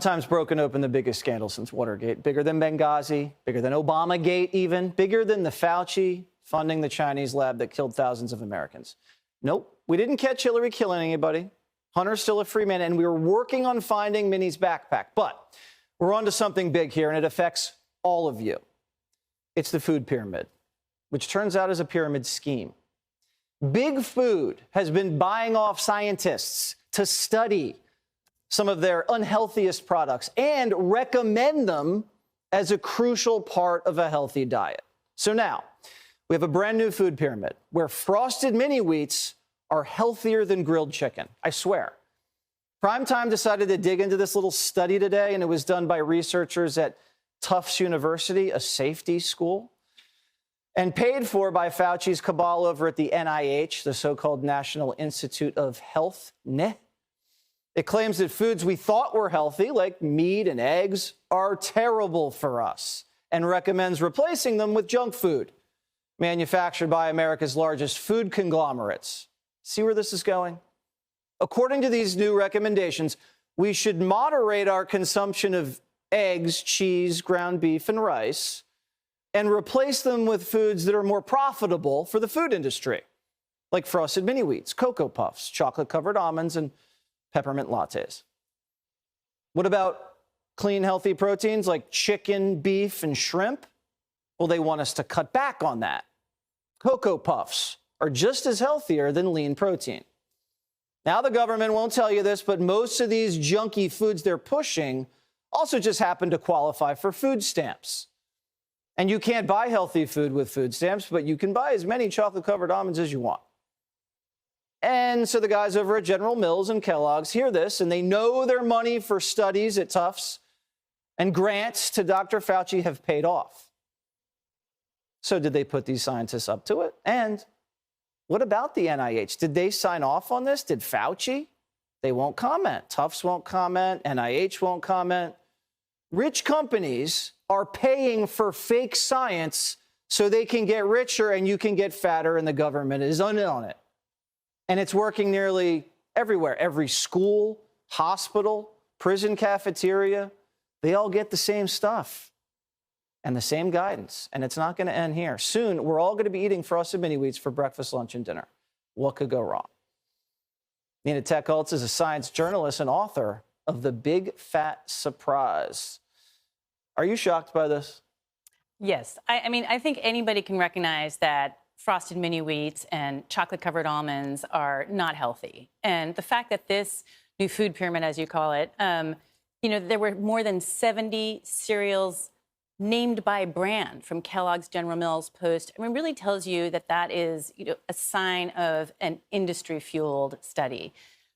Times broken open the biggest scandal since Watergate, bigger than Benghazi, bigger than Obamagate even, bigger than the Fauci funding the Chinese lab that killed thousands of Americans. Nope, we didn't catch Hillary killing anybody. Hunter's still a free man, and we were working on finding Minnie's backpack. But we're on to something big here, and it affects all of you. It's the food pyramid, which turns out is a pyramid scheme. Big Food has been buying off scientists to study some of their unhealthiest products and recommend them as a crucial part of a healthy diet. So now we have a brand new food pyramid where frosted mini wheats are healthier than grilled chicken. I swear. Primetime decided to dig into this little study today, and it was done by researchers at Tufts University, a safety school, and paid for by Fauci's cabal over at the NIH, the so-called National Institute of Health, NIH. It claims that foods we thought were healthy, like meat and eggs, are terrible for us and recommends replacing them with junk food manufactured by America's largest food conglomerates. See where this is going? According to these new recommendations, we should moderate our consumption of eggs, cheese, ground beef, and rice, and replace them with foods that are more profitable for the food industry, like frosted mini wheats, Cocoa Puffs, chocolate-covered almonds, and peppermint lattes. What about clean, healthy proteins like chicken, beef, and shrimp? Well, they want us to cut back on that. Cocoa Puffs are just as healthier than lean protein. Now, the government won't tell you this, but most of these junky foods they're pushing also just happen to qualify for food stamps. And you can't buy healthy food with food stamps, but you can buy as many chocolate-covered almonds as you want. And so the guys over at General Mills and Kellogg's hear this, and they know their money for studies at Tufts and grants to Dr. Fauci have paid off. So did they put these scientists up to it? And what about the NIH? Did they sign off on this? Did Fauci? They won't comment. Tufts won't comment. NIH won't comment. Rich companies are paying for fake science so they can get richer and you can get fatter, and the government is in on it. And it's working nearly everywhere. Every school, hospital, prison cafeteria, they all get the same stuff and the same guidance. And it's not going to end here. Soon, we're all going to be eating frosted mini wheats for breakfast, lunch, and dinner. What could go wrong? Nina Techholz is a science journalist and author of The Big Fat Surprise. Are you shocked by this? Yes. I mean, I think anybody can recognize that frosted mini wheats and chocolate-covered almonds are not healthy. And the fact that this new food pyramid, as you call it, there were more than 70 cereals named by brand from Kellogg's, General Mills, Post, I mean, really tells you that that is, a sign of an industry-fueled study.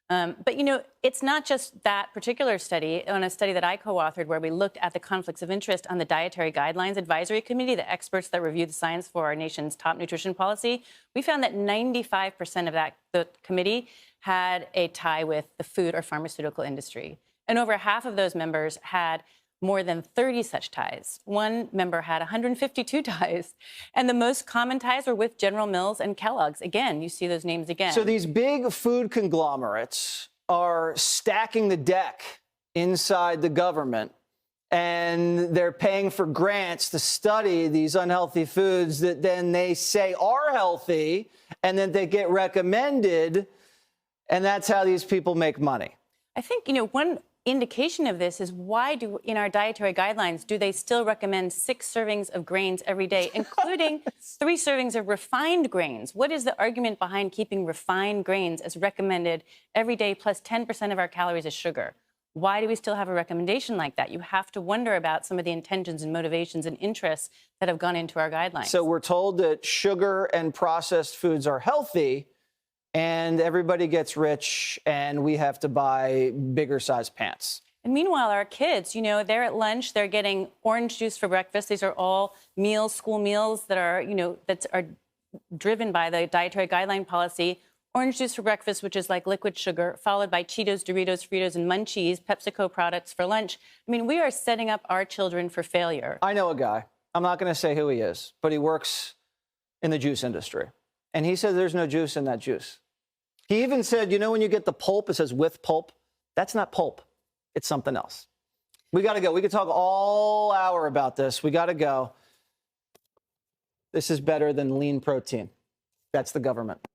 But, it's not just that particular study. On a study that I co-authored where we looked at the conflicts of interest on the Dietary Guidelines Advisory Committee, the experts that review the science for our nation's top nutrition policy, we found that 95% of the committee had a tie with the food or pharmaceutical industry. And over half of those members had more than 30 such ties. One member had 152 ties. And the most common ties were with General Mills and Kellogg's. Again, you see those names again. So these big food conglomerates are stacking the deck inside the government, and they're paying for grants to study these unhealthy foods that then they say are healthy, and then they get recommended, and that's how these people make money. I think, one indication of this is why in our dietary guidelines do they still recommend 6 servings of grains every day, including 3 servings of refined grains? What is the argument behind keeping refined grains as recommended every day, plus 10% of our calories is sugar? Why do we still have a recommendation like that? You have to wonder about some of the intentions and motivations and interests that have gone into our guidelines. So we're told that sugar and processed foods are healthy, and everybody gets rich, and we have to buy bigger size pants. And meanwhile, our kids, they're at lunch, they're getting orange juice for breakfast. These are all meals, school meals that are, that are driven by the dietary guideline policy. Orange juice for breakfast, which is like liquid sugar, followed by Cheetos, Doritos, Fritos, and Munchies, PepsiCo products for lunch. I mean, we are setting up our children for failure. I know a guy. I'm not going to say who he is, but he works in the juice industry. And he said there's no juice in that juice. He even said, when you get the pulp, it says with pulp. That's not pulp. It's something else. We got to go. We could talk all hour about this. We got to go. This is better than lean protein. That's the government.